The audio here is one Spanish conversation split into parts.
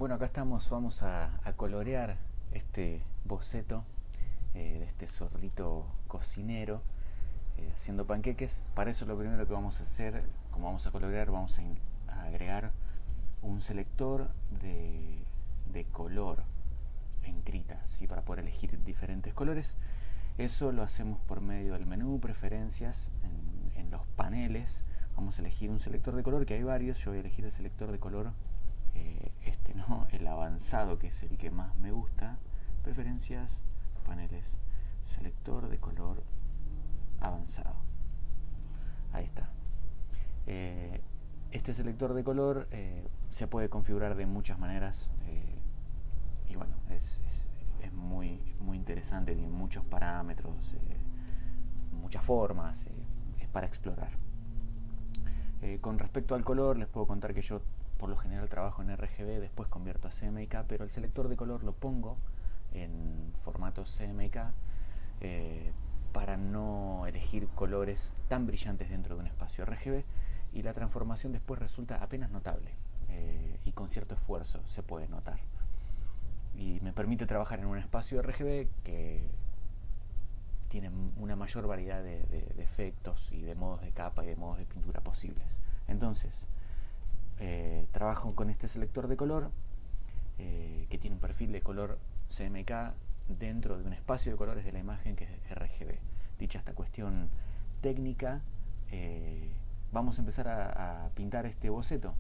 Bueno, acá estamos, vamos a colorear este boceto de este zorrito cocinero haciendo panqueques. Para eso lo primero que vamos a hacer, como vamos a colorear, vamos a agregar un selector de color en Krita, ¿sí? Para poder elegir diferentes colores. Eso lo hacemos por medio del menú preferencias en los paneles. Vamos a elegir un selector de color, que hay varios. Yo voy a elegir el selector de color no, el avanzado, que es el que más me gusta. Preferencias, paneles, selector de color avanzado. Ahí está. Este selector de color se puede configurar de muchas maneras y bueno, es muy interesante, tiene muchos parámetros, muchas formas, es para explorar. Con respecto al color, les puedo contar que yo por lo general trabajo en RGB, después convierto a CMYK, pero el selector de color lo pongo en formato CMYK para no elegir colores tan brillantes dentro de un espacio RGB, y la transformación después resulta apenas notable y con cierto esfuerzo se puede notar. Y me permite trabajar en un espacio RGB que tiene una mayor variedad de efectos y de modos de capa y de modos de pintura posibles. Entonces, trabajo con este selector de color que tiene un perfil de color CMYK dentro de un espacio de colores de la imagen que es RGB. Dicha esta cuestión técnica, vamos a empezar a pintar este boceto.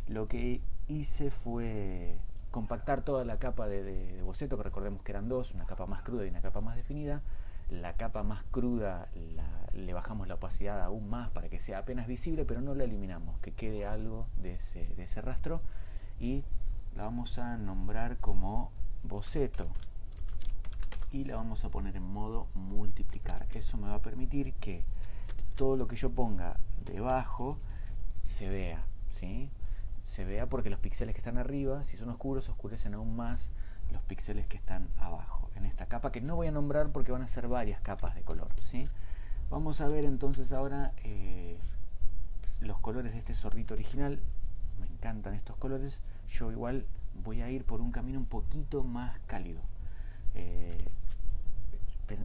Lo que hice fue compactar toda la capa de boceto, que recordemos que eran dos, una capa más cruda y una capa más definida. La capa más cruda le bajamos la opacidad aún más para que sea apenas visible, pero no la eliminamos, que quede algo de ese rastro, y la vamos a nombrar como boceto y la vamos a poner en modo multiplicar. Eso me va a permitir que todo lo que yo ponga debajo se vea, ¿sí? Se vea porque los píxeles que están arriba, si son oscuros, oscurecen aún más los píxeles que están abajo en esta capa, que no voy a nombrar porque van a ser varias capas de color, ¿sí? Vamos a ver entonces ahora los colores de este zorrito original. Me encantan estos colores. Yo igual voy a ir por un camino un poquito más cálido.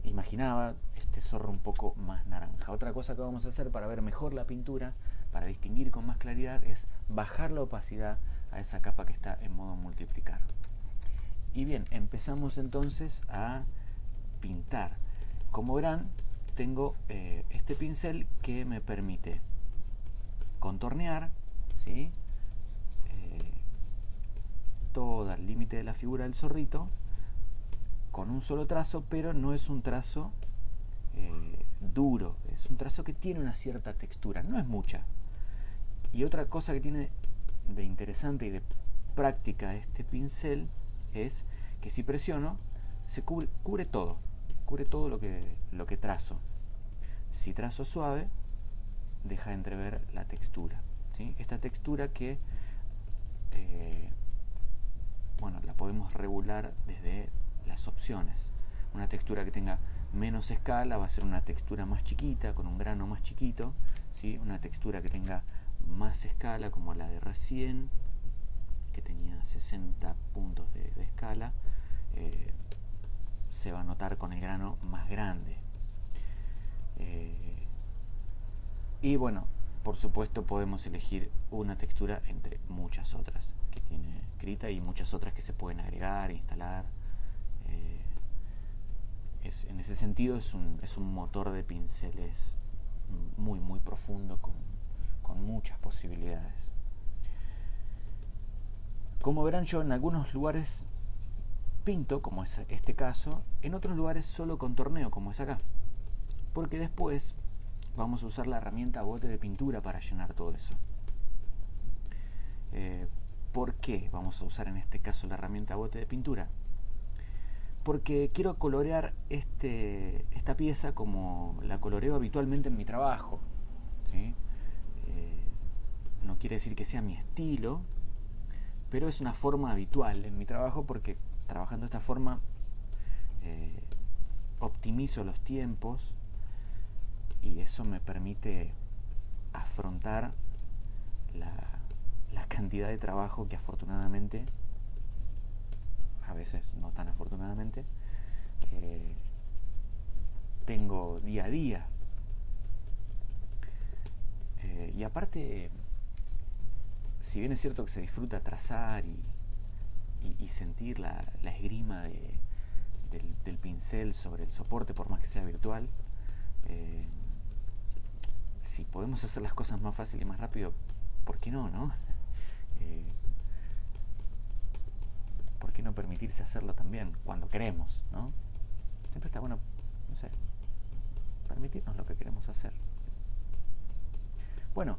Imaginaba este zorro un poco más naranja. Otra cosa que vamos a hacer para ver mejor la pintura, para distinguir con más claridad, es bajar la opacidad a esa capa que está en modo multiplicar. Y bien, empezamos entonces a pintar. Como verán, tengo este pincel que me permite contornear, ¿sí? Todo el límite de la figura del zorrito con un solo trazo, pero no es un trazo duro, es un trazo que tiene una cierta textura, no es mucha. Y otra cosa que tiene de interesante y de práctica este pincel es que si presiono, se cubre todo lo que trazo. Si trazo suave, deja entrever la textura, ¿sí? Esta textura que bueno, la podemos regular desde las opciones. Una textura que tenga menos escala va a ser una textura más chiquita, con un grano más chiquito, ¿sí? Una textura que tenga más escala, como la de recién, que tenía 60 puntos de escala, se va a notar con el grano más grande. Y bueno, por supuesto podemos elegir una textura entre muchas otras que tiene Krita y muchas otras que se pueden agregar, instalar. En ese sentido es un motor de pinceles muy profundo, con muchas posibilidades. Como verán, yo en algunos lugares pinto, como es este caso, en otros lugares solo contorneo, como es acá, porque después vamos a usar la herramienta bote de pintura para llenar todo eso. ¿Por qué vamos a usar en este caso la herramienta bote de pintura? Porque quiero colorear esta pieza como la coloreo habitualmente en mi trabajo, ¿sí? No quiere decir que sea mi estilo, pero es una forma habitual en mi trabajo, porque trabajando de esta forma optimizo los tiempos y eso me permite afrontar la cantidad de trabajo que afortunadamente veces no tan afortunadamente, tengo día a día. Y aparte, si bien es cierto que se disfruta trazar y sentir la esgrima del pincel sobre el soporte, por más que sea virtual, si podemos hacer las cosas más fácil y más rápido, ¿por qué no, no? ¿Por qué no permitirse hacerlo también cuando queremos, ¿no? Siempre está bueno, no sé, permitirnos lo que queremos hacer. Bueno,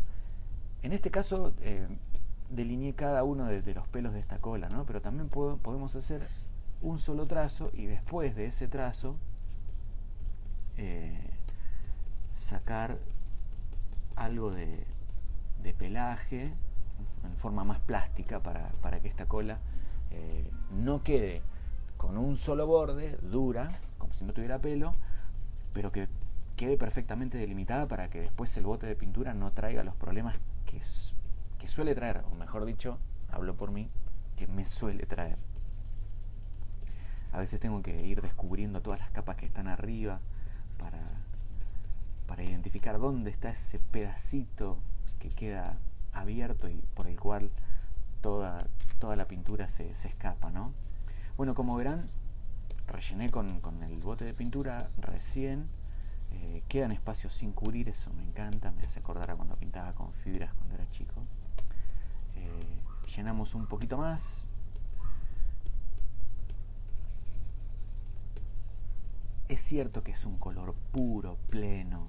en este caso delineé cada uno de los pelos de esta cola, ¿no? Pero también podemos hacer un solo trazo y después de ese trazo sacar algo de pelaje en forma más plástica para que esta cola no quede con un solo borde, dura, como si no tuviera pelo, pero que quede perfectamente delimitada para que después el bote de pintura no traiga los problemas que suele traer, o mejor dicho, hablo por mí, que me suele traer. A veces tengo que ir descubriendo todas las capas que están arriba para identificar dónde está ese pedacito que queda abierto y por el cual toda la pintura se escapa, ¿no? Bueno, como verán, rellené con el bote de pintura recién. Quedan espacios sin cubrir, eso me encanta, me hace acordar a cuando pintaba con fibras cuando era chico. Llenamos un poquito más. Es cierto que es un color puro, pleno,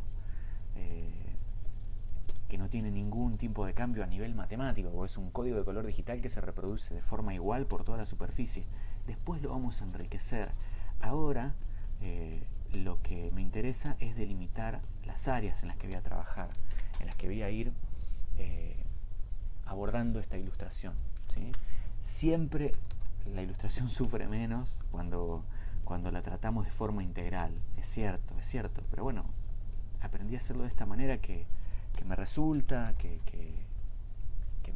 que no tiene ningún tipo de cambio a nivel matemático, o es un código de color digital que se reproduce de forma igual por toda la superficie. Después lo vamos a enriquecer. Ahora lo que me interesa es delimitar las áreas en las que voy a trabajar, en las que voy a ir abordando esta ilustración, ¿sí? Siempre la ilustración sufre menos cuando la tratamos de forma integral, es cierto, pero bueno, aprendí a hacerlo de esta manera que me resulta, que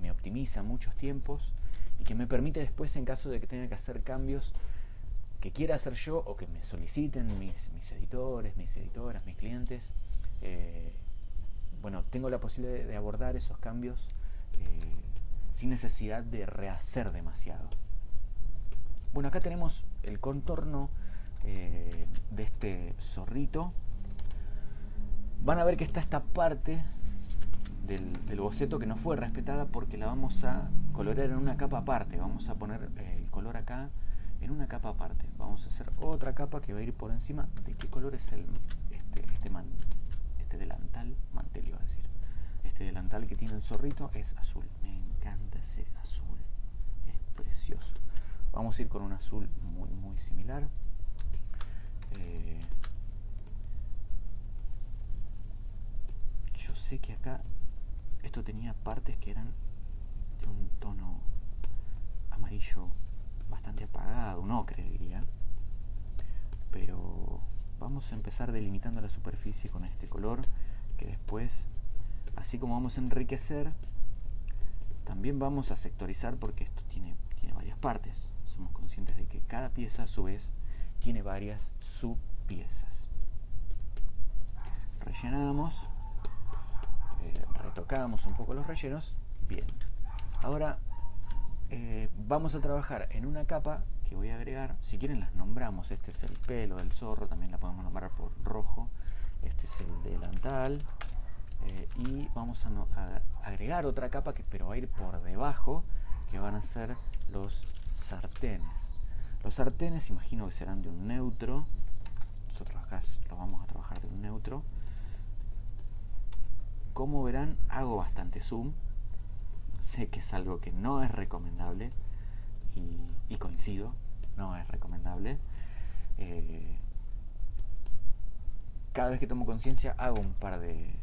me optimiza muchos tiempos y que me permite después, en caso de que tenga que hacer cambios que quiera hacer yo o que me soliciten mis editores, mis editoras, mis clientes, bueno, tengo la posibilidad de abordar esos cambios sin necesidad de rehacer demasiado. Bueno, acá tenemos el contorno de este zorrito. Van a ver que está esta parte del boceto que no fue respetada porque la vamos a colorear en una capa aparte. Vamos a poner el color acá en una capa aparte. Vamos a hacer otra capa que va a ir por encima. ¿De qué color es este delantal? Mantel iba a decir. Este delantal que tiene el zorrito es azul. Me encanta ese azul. Es precioso. Vamos a ir con un azul muy, muy similar. Yo sé que acá esto tenía partes que eran de un tono amarillo bastante apagado, un ocre diría. Pero vamos a empezar delimitando la superficie con este color que después, así como vamos a enriquecer, también vamos a sectorizar porque esto tiene varias partes. Somos conscientes de que cada pieza a su vez tiene varias subpiezas. Rellenamos, retocamos un poco los rellenos. Bien, ahora vamos a trabajar en una capa que voy a agregar. Si quieren las nombramos. Este es el pelo del zorro, también la podemos nombrar por rojo. Este es el delantal. Y vamos a agregar otra capa pero va a ir por debajo, que van a ser los sartenes. Los sartenes imagino que serán de un neutro. Nosotros acá lo vamos a trabajar de un neutro. Como verán, hago bastante zoom. Sé que es algo que no es recomendable y coincido, no es recomendable. Cada vez que tomo conciencia hago un par de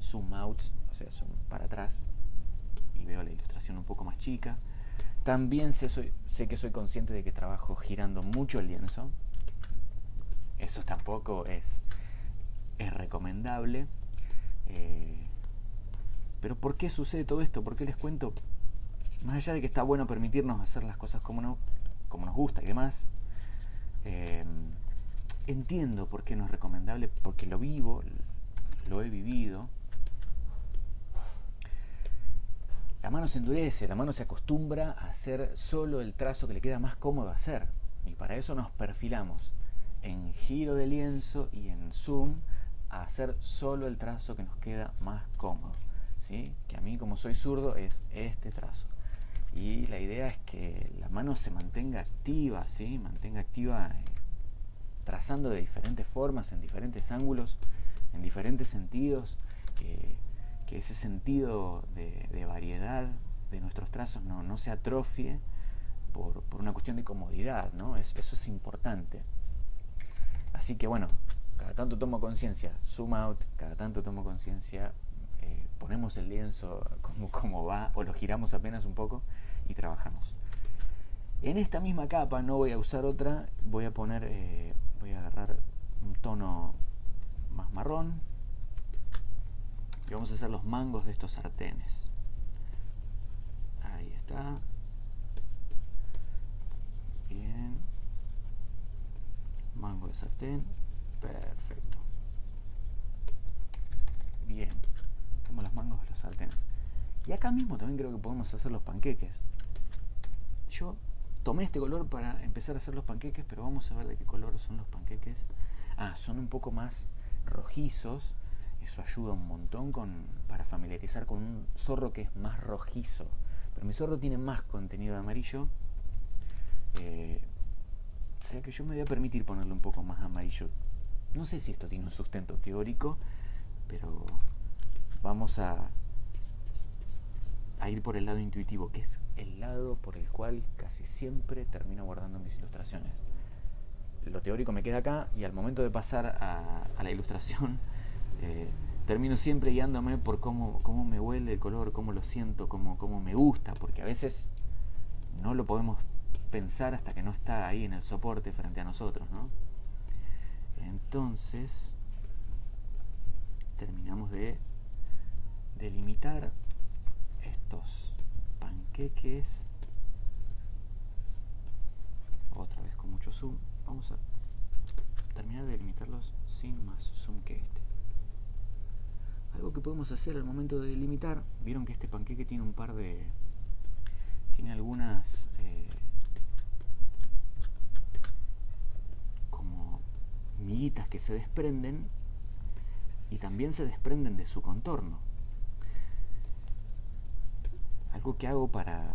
zoom outs, o sea, zoom para atrás, y veo la ilustración un poco más chica. También sé que soy consciente de que trabajo girando mucho el lienzo. Eso tampoco es recomendable. Pero ¿por qué sucede todo esto? ¿Por qué les cuento más allá de que está bueno permitirnos hacer las cosas como nos gusta y demás, entiendo por qué no es recomendable, porque lo vivo, lo he vivido. La mano se endurece, la mano se acostumbra a hacer solo el trazo que le queda más cómodo hacer. Y para eso nos perfilamos en giro de lienzo y en zoom a hacer solo el trazo que nos queda más cómodo, ¿sí? Que a mí, como soy zurdo, es este trazo. Y la idea es que la mano se mantenga activa, ¿sí? Mantenga activa, trazando de diferentes formas, en diferentes ángulos, en diferentes sentidos, que ese sentido de variedad de nuestros trazos no se atrofie por una cuestión de comodidad, ¿no? Eso es importante. Así que bueno, cada tanto tomo conciencia, zoom out, cada tanto tomo conciencia, ponemos el lienzo como va, o lo giramos apenas un poco y trabajamos. En esta misma capa no voy a usar otra, voy a agarrar un tono más marrón y vamos a hacer los mangos de estos sartenes. Ahí está. Bien. Mango de sartén. Perfecto. Bien. Tenemos los mangos de los sartenes. Y acá mismo también creo que podemos hacer los panqueques. Yo tomé este color para empezar a hacer los panqueques, pero vamos a ver de qué color son los panqueques. Son un poco más rojizos. Eso ayuda un montón para familiarizar con un zorro que es más rojizo. Pero mi zorro tiene más contenido de amarillo. O sea que yo me voy a permitir ponerle un poco más amarillo. No sé si esto tiene un sustento teórico, pero vamos a ir por el lado intuitivo, que es el lado por el cual casi siempre termino guardando mis ilustraciones. Lo teórico me queda acá y al momento de pasar a la ilustración, termino siempre guiándome por cómo me huele el color, cómo lo siento, cómo me gusta, porque a veces no lo podemos pensar hasta que no está ahí en el soporte frente a nosotros, ¿no? Entonces terminamos de delimitar estos panqueques otra vez con mucho zoom. Vamos a terminar de delimitarlos sin más zoom que este. Algo que podemos hacer al momento de delimitar, vieron que este panqueque tiene tiene algunas como miguitas que se desprenden y también se desprenden de su contorno. Algo que hago para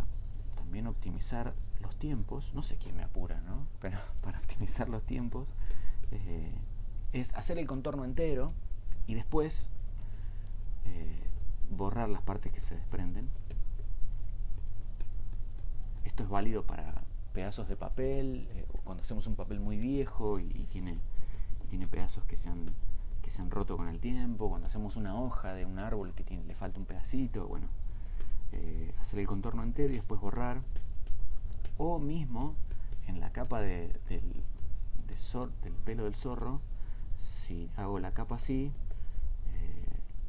también optimizar los tiempos, no sé quién me apura, ¿no? Pero para optimizar los tiempos es hacer el contorno entero y después borrar las partes que se desprenden. Esto es válido para pedazos de papel, cuando hacemos un papel muy viejo y tiene pedazos que se han roto con el tiempo, cuando hacemos una hoja de un árbol que le falta un pedacito, bueno, hacer el contorno entero y después borrar. O mismo en la capa del pelo del zorro, si hago la capa así,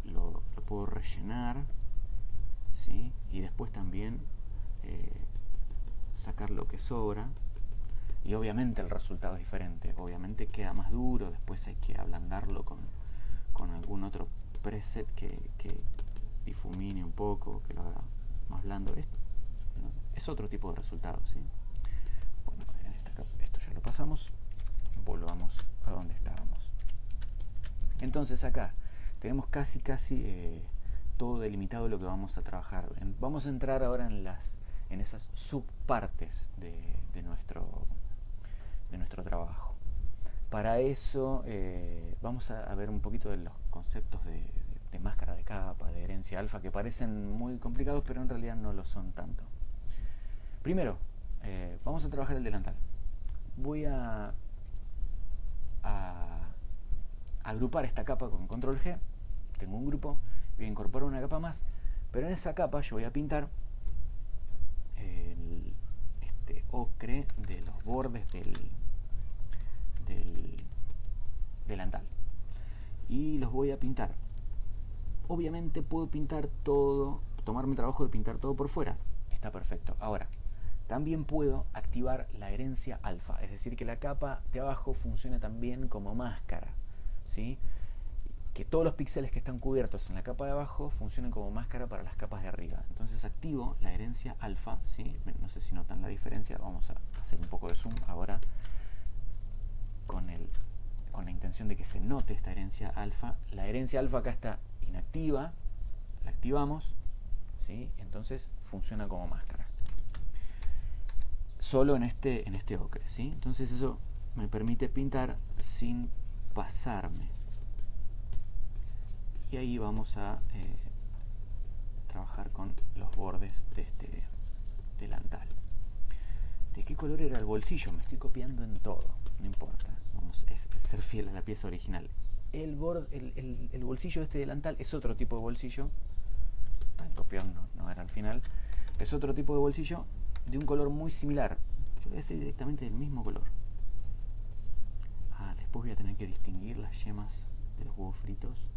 lo puedo rellenar, ¿sí? Y después también sacar lo que sobra. Y obviamente el resultado es diferente, obviamente queda más duro, después hay que ablandarlo con algún otro preset que difumine un poco, que lo haga más blando. Es otro tipo de resultado, ¿sí? Bueno, esto ya lo pasamos, volvamos a donde estábamos. Entonces acá tenemos casi todo delimitado lo que vamos a trabajar. Vamos a entrar ahora en esas subpartes de nuestro trabajo. Para eso vamos a ver un poquito de los conceptos de máscara de capa, de herencia alfa, que parecen muy complicados, pero en realidad no lo son tanto. Primero, vamos a trabajar el delantal. Voy a agrupar esta capa con control G. Tengo un grupo, voy a incorporar una capa más, pero en esa capa yo voy a pintar este ocre de los bordes del delantal y los voy a pintar. Obviamente puedo pintar todo, tomarme el trabajo de pintar todo por fuera. está perfecto. Ahora, también puedo activar la herencia alfa, es decir, que la capa de abajo funcione también como máscara, ¿sí? Que todos los píxeles que están cubiertos en la capa de abajo funcionen como máscara para las capas de arriba. Entonces activo la herencia alfa, ¿sí? No sé si notan la diferencia, vamos a hacer un poco de zoom ahora con la intención de que se note esta herencia alfa. La herencia alfa acá está inactiva, la activamos, ¿sí? Entonces funciona como máscara. Solo en este ocre, ¿sí? Entonces eso me permite pintar sin pasarme. Y ahí vamos a trabajar con los bordes de este delantal. ¿De qué color era el bolsillo? Me estoy copiando en todo, no importa. Vamos a ser fiel a la pieza original. El bolsillo de este delantal es otro tipo de bolsillo. Tan copiado no era al final. Es otro tipo de bolsillo de un color muy similar. Yo lo voy a hacer directamente del mismo color. Después voy a tener que distinguir las yemas de los huevos fritos.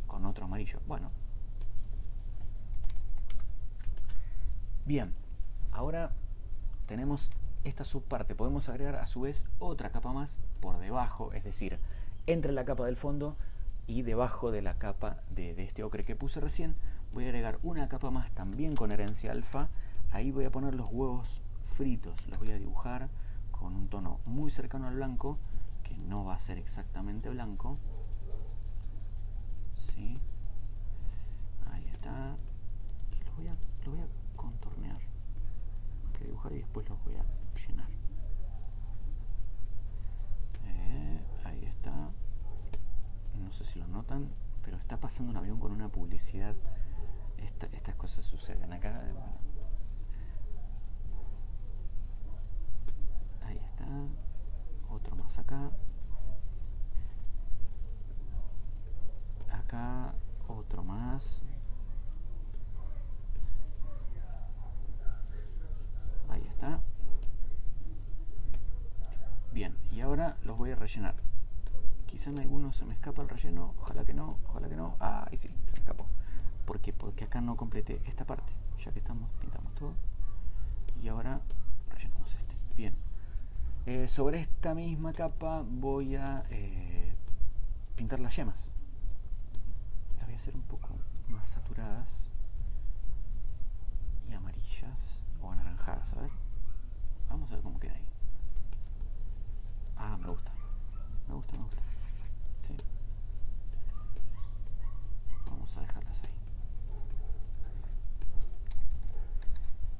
Con otro amarillo. Bueno. Bien. Ahora tenemos esta subparte. Podemos agregar a su vez otra capa más por debajo. Es decir, entre la capa del fondo y debajo de la capa de este ocre que puse recién, voy a agregar una capa más también con herencia alfa. Ahí voy a poner los huevos fritos, los voy a dibujar con un tono muy cercano al blanco, que no va a ser exactamente blanco. ¿Sí? Ahí está. Y los voy a contornear. Voy a dibujar y después los voy a llenar. Ahí está. No sé si lo notan, pero está pasando un avión con una publicidad. Estas cosas suceden acá. Bueno. Ahí está. Otro más acá. Acá otro más. Ahí está. Bien, y ahora los voy a rellenar. Quizá en algunos se me escapa el relleno. Ojalá que no, ojalá que no. Ahí sí, se me escapó. ¿Por qué? Porque acá no completé esta parte. Ya que pintamos todo. Y ahora rellenamos este. Bien. Sobre esta misma capa voy a pintar las yemas. Las voy a hacer un poco más saturadas y amarillas o anaranjadas. A ver. Vamos a ver cómo queda ahí. Me gusta. Me gusta. Sí. Vamos a dejarlas ahí.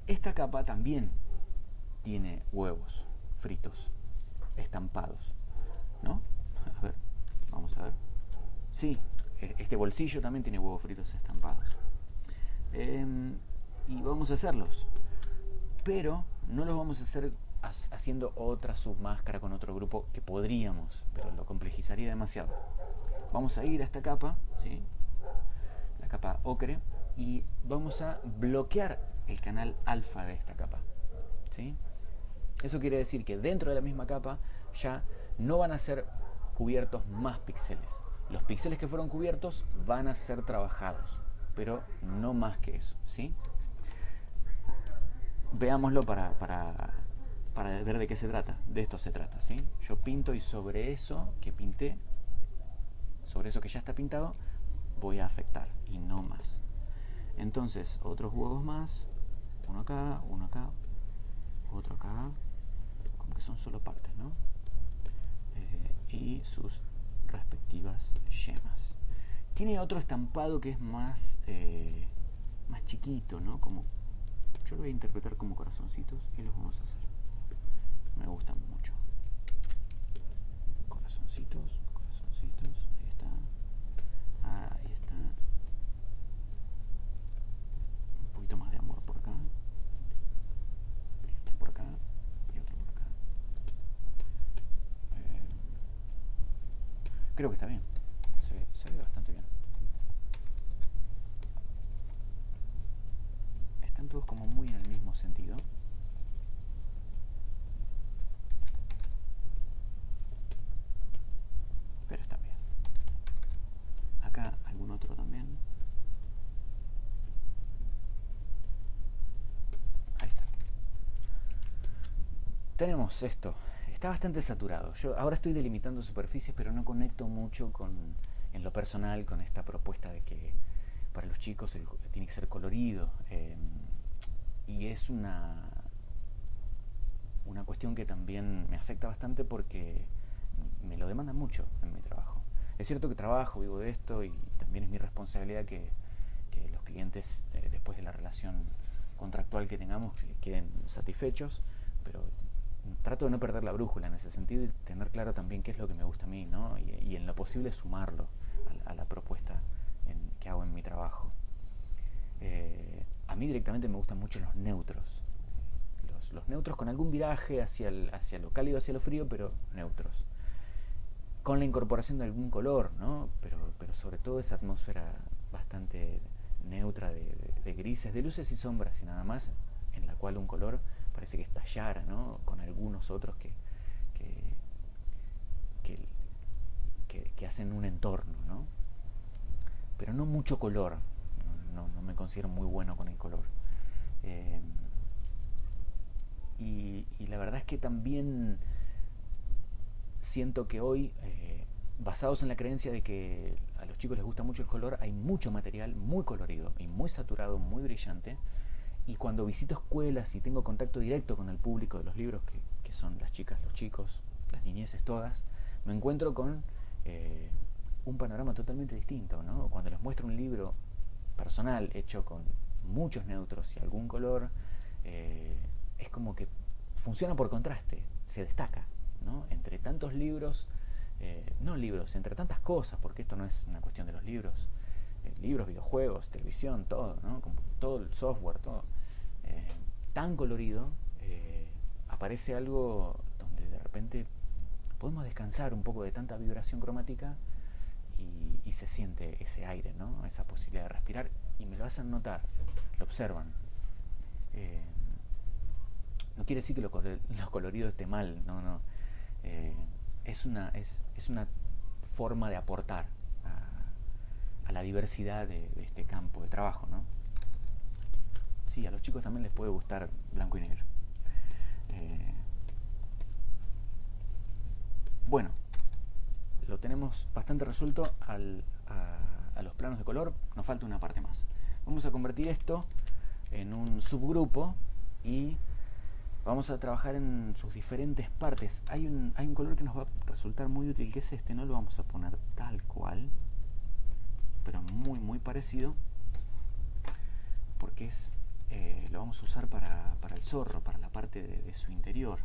Esta capa también tiene huevos fritos estampados, ¿no? A ver, vamos a ver. Sí, este bolsillo también tiene huevos fritos estampados. Y vamos a hacerlos, pero no los vamos a hacer haciendo otra submáscara con otro grupo, que podríamos, pero lo complejizaría demasiado. Vamos a ir a esta capa, ¿sí? La capa ocre, y vamos a bloquear el canal alfa de esta capa, ¿sí? Eso quiere decir que dentro de la misma capa ya no van a ser cubiertos más píxeles. Los píxeles que fueron cubiertos van a ser trabajados, pero no más que eso, ¿sí? Veámoslo para ver de qué se trata. De esto se trata, ¿sí? Yo pinto y sobre eso que pinté, sobre eso que ya está pintado, voy a afectar y no más. Entonces, otros huevos más, uno acá, otro acá, como que son solo partes, ¿no? Y sus respectivas yemas. Tiene otro estampado que es más chiquito, ¿no? Como, yo lo voy a interpretar como corazoncitos y los vamos a hacer. Me gustan mucho. Corazoncitos, ahí está. Ahí está. Un poquito más de amor por acá. Y otro por acá. Y otro por acá. Creo que está bien. Se ve bastante bien. Están todos como muy en el mismo sentido. Pero están bien. Acá algún otro también. tenemos esto. Está bastante saturado. Yo ahora estoy delimitando superficies, pero no conecto mucho en lo personal con esta propuesta de que para los chicos tiene que ser colorido. Y es una cuestión que también me afecta bastante porque me lo demanda mucho en mi trabajo. Es cierto que trabajo, vivo de esto y también es mi responsabilidad que los clientes, después de la relación contractual que tengamos, que queden satisfechos, pero trato de no perder la brújula en ese sentido y tener claro también qué es lo que me gusta a mí, ¿no? Y en lo posible sumarlo a la propuesta que hago en mi trabajo. A mí directamente me gustan mucho los neutros. Los neutros con algún viraje hacia lo cálido, hacia lo frío, pero neutros. Con la incorporación de algún color, ¿no? Pero sobre todo esa atmósfera bastante neutra de grises, de luces y sombras y nada más, en la cual un color parece que estallara, ¿no? Con algunos otros que, que, que hacen un entorno, ¿no? Pero no mucho color. No me considero muy bueno con el color. Eh, y la verdad es que también siento que hoy, basados en la creencia de que a los chicos les gusta mucho el color, hay mucho material muy colorido y muy saturado, muy brillante. Y cuando visito escuelas y tengo contacto directo con el público de los libros, que son las chicas, los chicos, las niñeces todas, me encuentro con un panorama totalmente distinto, ¿no? Cuando les muestro un libro personal hecho con muchos neutros y algún color, es como que funciona por contraste, se destaca, ¿no? Entre tantos libros, no libros, entre tantas cosas, porque esto no es una cuestión de los libros, libros, videojuegos, televisión, todo, ¿no? Como todo el software, todo, eh, tan colorido, aparece algo donde de repente podemos descansar un poco de tanta vibración cromática y se siente ese aire, ¿no? Esa posibilidad de respirar y me lo hacen notar, lo observan. Eh, no quiere decir que lo colorido esté mal, no, no. Eh, es una forma de aportar a la diversidad de este campo de trabajo, ¿no? Sí, a los chicos también les puede gustar blanco y negro. Eh, bueno, lo tenemos bastante resuelto a los planos de color, nos falta una parte más. Vamos a convertir esto en un subgrupo y vamos a trabajar en sus diferentes partes. Hay un color que nos va a resultar muy útil, que es este. No lo vamos a poner tal cual, pero muy muy parecido, porque lo vamos a usar para el zorro, para la parte de su interior.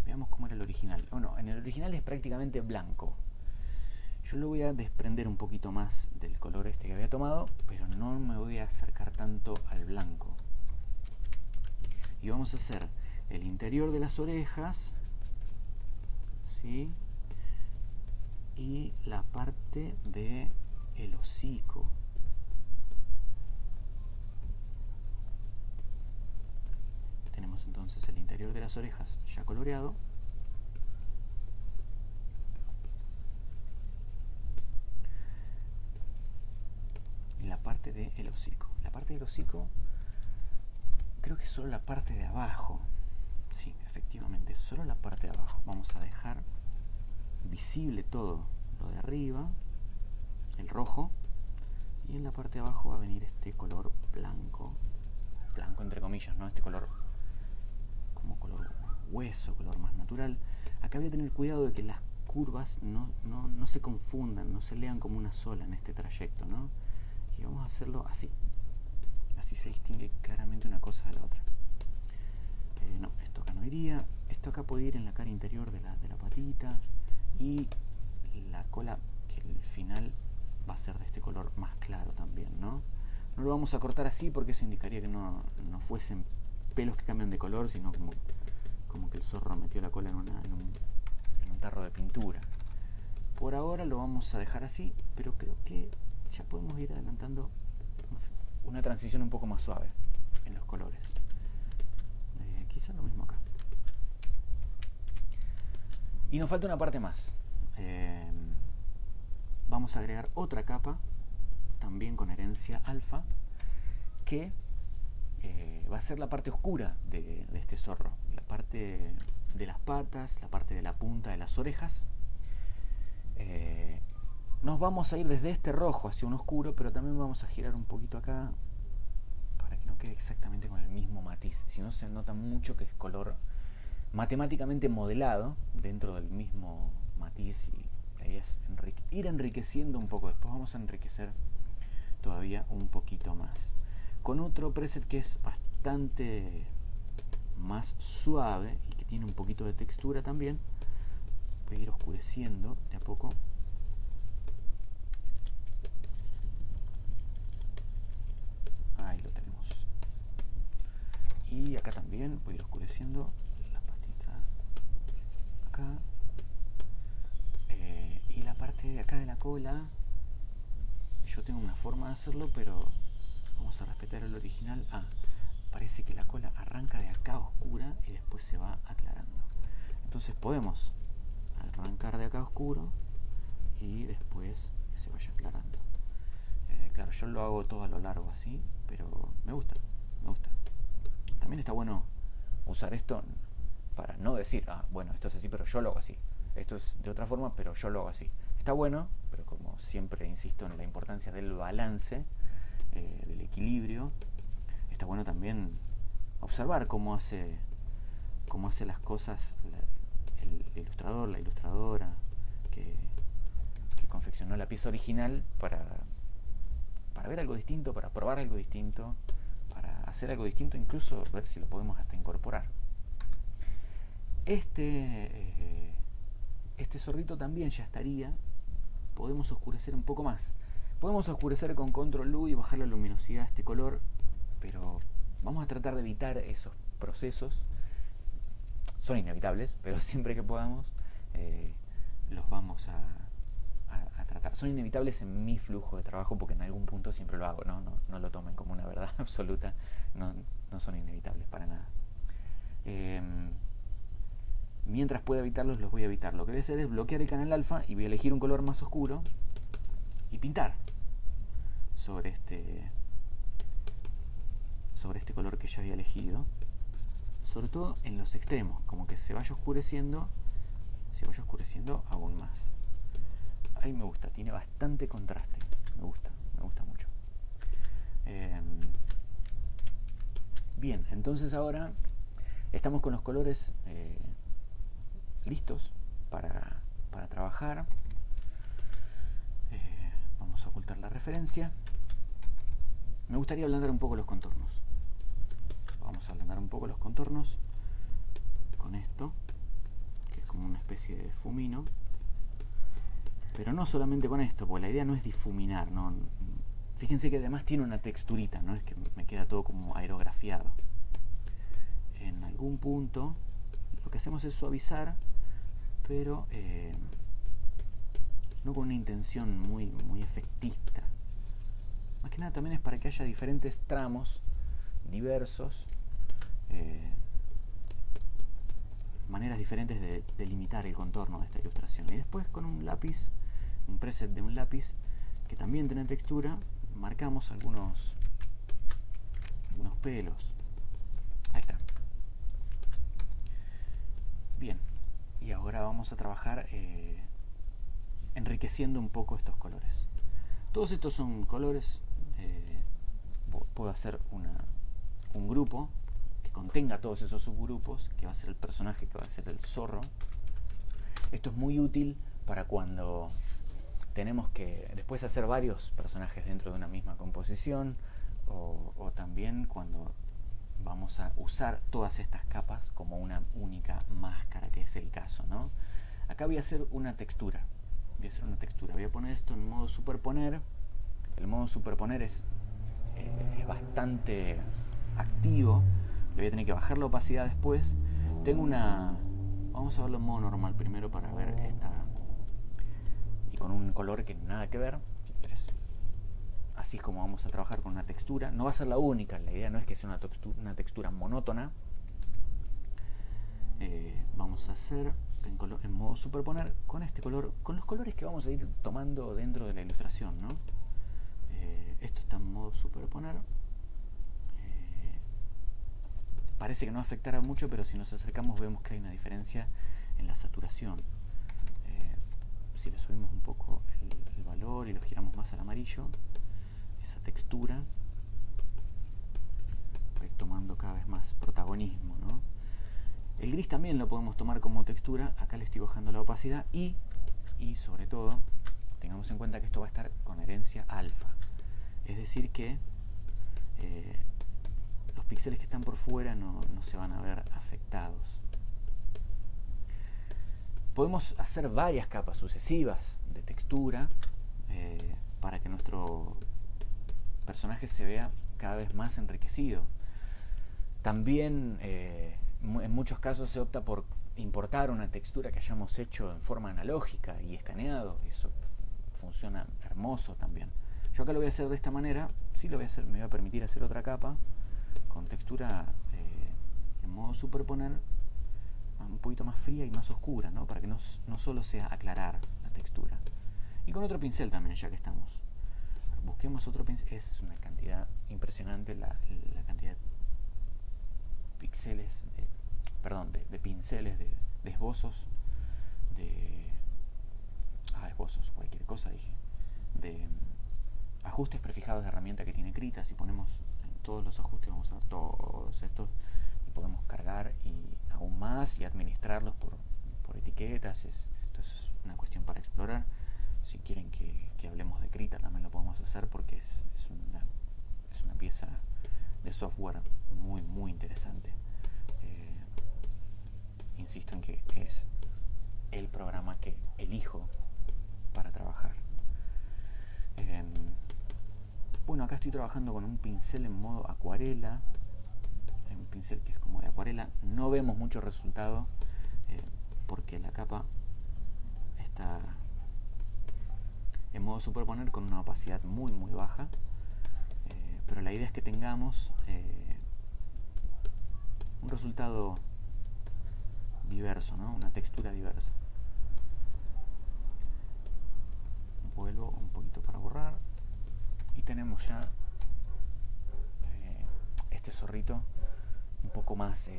Veamos cómo era el original. Bueno, en el original es prácticamente blanco. Yo lo voy a desprender un poquito más del color este que había tomado, pero no me voy a acercar tanto al blanco. Y vamos a hacer el interior de las orejas, ¿sí? Y la parte del hocico. Tenemos entonces el interior de las orejas ya coloreado. Y la parte del hocico. La parte del hocico creo que es solo la parte de abajo. Sí, efectivamente, solo la parte de abajo. Vamos a dejar visible todo lo de arriba, el rojo, y en la parte de abajo va a venir este color blanco. Blanco entre comillas, ¿no? Este color como color hueso, color más natural. Acá voy a tener cuidado de que las curvas no se confundan, no se lean como una sola en este trayecto, ¿no? Y vamos a hacerlo así. Así se distingue claramente una cosa de la otra. No, esto acá no iría. Esto acá puede ir en la cara interior de la patita. Y la cola, que el final va a ser de este color más claro también, ¿no? No lo vamos a cortar así porque eso indicaría que no fuesen pelos que cambian de color, sino como que el zorro metió la cola en un tarro de pintura. Por ahora lo vamos a dejar así, pero creo que ya podemos ir adelantando una transición un poco más suave en los colores. Quizá lo mismo acá. Y nos falta una parte más. Vamos a agregar otra capa, también con herencia alfa, que va a ser la parte oscura de este zorro, la parte de las patas, la parte de la punta de las orejas. Nos vamos a ir desde este rojo hacia un oscuro, pero también vamos a girar un poquito acá para que no quede exactamente con el mismo matiz. Si no, se nota mucho que es color matemáticamente modelado dentro del mismo matiz, y la idea es ir enriqueciendo un poco. Después vamos a enriquecer todavía un poquito más con otro preset que es bastante más suave y que tiene un poquito de textura también. Voy a ir oscureciendo de a poco. Ahí lo tenemos. Y acá también voy a ir oscureciendo las patitas acá. Y la parte de acá de la cola, yo tengo una forma de hacerlo, pero vamos a respetar el original. Parece que la cola arranca de acá oscura y después se va aclarando. Entonces podemos arrancar de acá oscuro y después que se vaya aclarando. Claro, yo lo hago todo a lo largo así, pero me gusta. También está bueno usar esto para no decir, bueno, esto es así, pero yo lo hago así. Esto es de otra forma, pero yo lo hago así. Está bueno, pero como siempre insisto en la importancia del balance, del equilibrio, está bueno también observar cómo hace las cosas el ilustrador, la ilustradora que confeccionó la pieza original, para ver algo distinto, para probar algo distinto, para hacer algo distinto, incluso ver si lo podemos hasta incorporar. Este zorrito también ya estaría. Podemos oscurecer un poco más. Podemos oscurecer con Control U y bajar la luminosidad de este color, pero vamos a tratar de evitar esos procesos. Son inevitables, pero siempre que podamos los vamos a tratar. Son inevitables en mi flujo de trabajo, porque en algún punto siempre lo hago, no lo tomen como una verdad absoluta. No son inevitables para nada. Mientras pueda evitarlos, los voy a evitar. Lo que voy a hacer es bloquear el canal alfa y voy a elegir un color más oscuro y pintar sobre este color que ya había elegido, sobre todo en los extremos, como que se vaya oscureciendo aún más. Ahí me gusta, tiene bastante contraste, me gusta mucho. Bien, entonces ahora estamos con los colores listos para trabajar. Vamos a ocultar la referencia. Me gustaría ablandar un poco los contornos. Vamos a ablandar un poco los contornos con esto, que es como una especie de difumino. Pero no solamente con esto, porque la idea no es difuminar, ¿no? Fíjense que además tiene una texturita, no es que me queda todo como aerografiado. En algún punto lo que hacemos es suavizar, pero no con una intención muy efectista. Más que nada también es para que haya diferentes tramos diversos, maneras diferentes de delimitar el contorno de esta ilustración. Y después con un lápiz, un preset de un lápiz que también tiene textura, marcamos algunos pelos. Ahí está. Bien, y ahora vamos a trabajar enriqueciendo un poco estos colores. Todos estos son colores. Puedo hacer un grupo que contenga todos esos subgrupos, que va a ser el personaje, que va a ser el zorro. Esto es muy útil para cuando tenemos que después hacer varios personajes dentro de una misma composición, o también cuando vamos a usar todas estas capas como una única máscara, que es el caso, ¿no? Acá voy a hacer una textura. Voy a poner esto en modo superponer. El modo superponer es bastante activo. Le voy a tener que bajar la opacidad después. Vamos a verlo en modo normal primero para ver esta. Y con un color que nada que ver. Así es como vamos a trabajar con una textura. No va a ser la única. La idea no es que sea una textura monótona. Vamos a hacer en modo superponer con este color, con los colores que vamos a ir tomando dentro de la ilustración, ¿no? Esto está en modo superponer. parece que no afectará mucho, pero si nos acercamos vemos que hay una diferencia en la saturación. Si le subimos un poco el valor y lo giramos más al amarillo, esa textura va a ir tomando cada vez más protagonismo, ¿no? El gris también lo podemos tomar como textura. Acá le estoy bajando la opacidad y sobre todo tengamos en cuenta que esto va a estar con herencia alfa, es decir que los píxeles que están por fuera no se van a ver afectados. Podemos hacer varias capas sucesivas de textura para que nuestro personaje se vea cada vez más enriquecido. También en muchos casos se opta por importar una textura que hayamos hecho en forma analógica y escaneado. Eso funciona hermoso también. Yo acá lo voy a hacer de esta manera. Sí lo voy a hacer, me va a permitir hacer otra capa con textura en modo superponer, un poquito más fría y más oscura, ¿no? Para que no solo sea aclarar la textura. Y con otro pincel también, ya que estamos. Busquemos otro pincel. Es una cantidad impresionante la cantidad de píxeles, de pinceles, de esbozos, esbozos, cualquier cosa dije, de ajustes prefijados de herramienta que tiene Krita. Si ponemos en todos los ajustes, vamos a ver todos estos y podemos cargar y aún más y administrarlos por etiquetas. Entonces es una cuestión para explorar. Si quieren que hablemos de Krita también lo podemos hacer, porque es una pieza de software muy muy interesante. Insisto en que es el programa que elijo para trabajar. Bueno, acá estoy trabajando con un pincel en modo acuarela, un pincel que es como de acuarela. No vemos mucho resultado porque la capa está en modo superponer con una opacidad muy muy baja, pero la idea es que tengamos un resultado diverso, ¿no? Una textura diversa. Vuelvo un poquito para borrar y tenemos ya este zorrito un poco más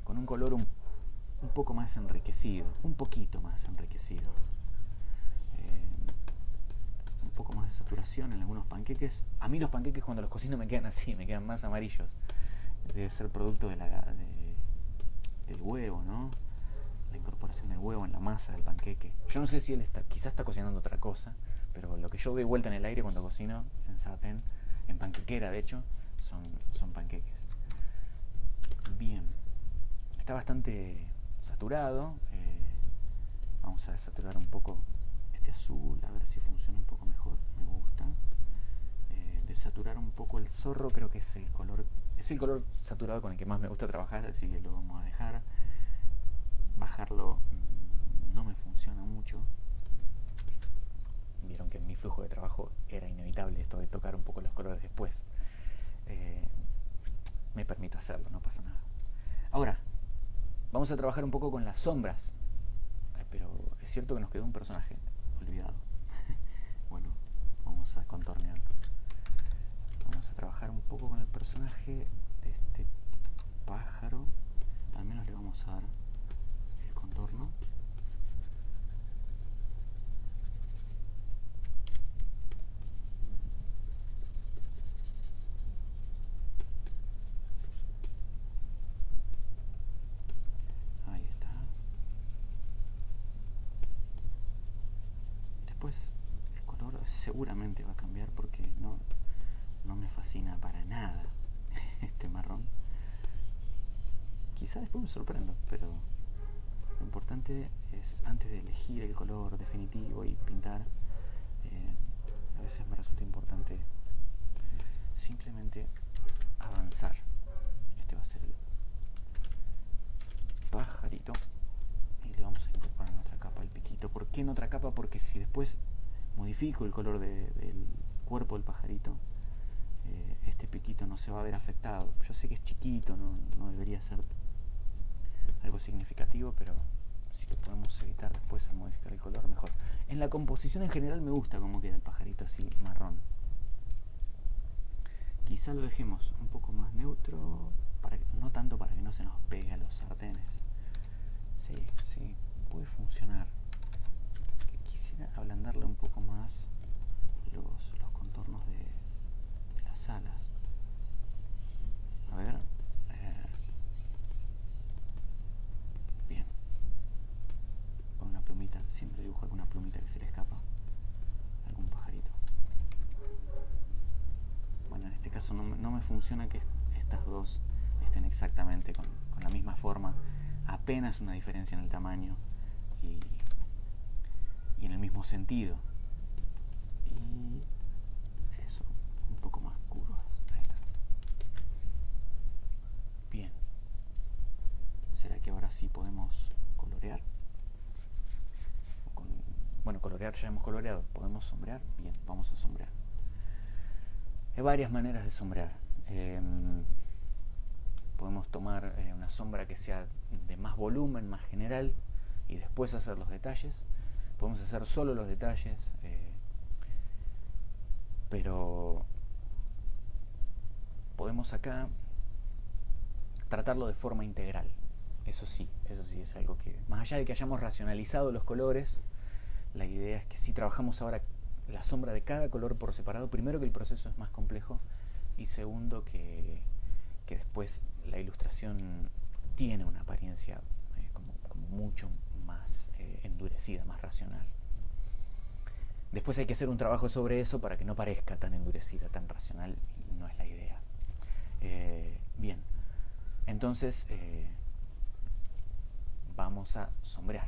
con un color un poco más enriquecido, un poquito más enriquecido, un poco más de saturación en algunos panqueques. A mí los panqueques cuando los cocino me quedan así, me quedan más amarillos. Debe ser producto del huevo, ¿no? La incorporación del huevo en la masa del panqueque. Yo no sé si él quizás está cocinando otra cosa, pero lo que yo doy vuelta en el aire cuando cocino en sartén, en panquequera de hecho, son panqueques. Bien, está bastante saturado. Vamos a desaturar un poco este azul, a ver si funciona un poco mejor. Me gusta. Desaturar un poco el zorro, creo que es el color saturado con el que más me gusta trabajar, así que lo vamos a dejar. Bajarlo no me funciona mucho. Vieron que en mi flujo de trabajo era inevitable esto de tocar un poco los colores después. Me permito hacerlo, no pasa nada. Ahora, vamos a trabajar un poco con las sombras. Pero es cierto que nos quedó un personaje olvidado. Bueno, vamos a contornearlo. Vamos a trabajar un poco con el personaje de este pájaro. Al menos le vamos a dar el contorno. Ahí está. Después el color seguramente va a cambiar porque no me fascina para nada este marrón. Quizá después me sorprendo, pero lo importante es, antes de elegir el color definitivo y pintar, a veces me resulta importante simplemente avanzar. Este va a ser el pajarito y le vamos a incorporar en otra capa el piquito. ¿Por qué en otra capa? Porque si después modifico el color del cuerpo del pajarito, este piquito no se va a ver afectado. Yo sé que es chiquito, no debería ser algo significativo, pero si lo podemos evitar después al modificar el color, mejor. En la composición en general me gusta cómo queda el pajarito así marrón. Quizá lo dejemos un poco más neutro, no tanto para que no se nos pegue a los sartenes. Sí, puede funcionar. Quisiera ablandarle un poco más los contornos de las alas. A ver. Bien. Con una plumita, siempre dibujo alguna plumita que se le escapa. Algún pajarito. Bueno, en este caso no me funciona que estas dos estén exactamente con la misma forma. Apenas una diferencia en el tamaño y en el mismo sentido. Y eso, un poco más curvas. Ahí está. Bien. ¿Será que ahora sí podemos colorear? Bueno, colorear ya hemos coloreado. ¿Podemos sombrear? Bien, vamos a sombrear. Hay varias maneras de sombrear. Podemos tomar una sombra que sea de más volumen, más general, y después hacer los detalles. Podemos hacer solo los detalles, pero podemos acá tratarlo de forma integral. Eso sí es algo que, más allá de que hayamos racionalizado los colores, la idea es que si trabajamos ahora la sombra de cada color por separado, primero que el proceso es más complejo, y segundo que después la ilustración tiene una apariencia como mucho más endurecida, más racional. Después hay que hacer un trabajo sobre eso para que no parezca tan endurecida, tan racional, y no es la idea. Bien, entonces vamos a sombrear.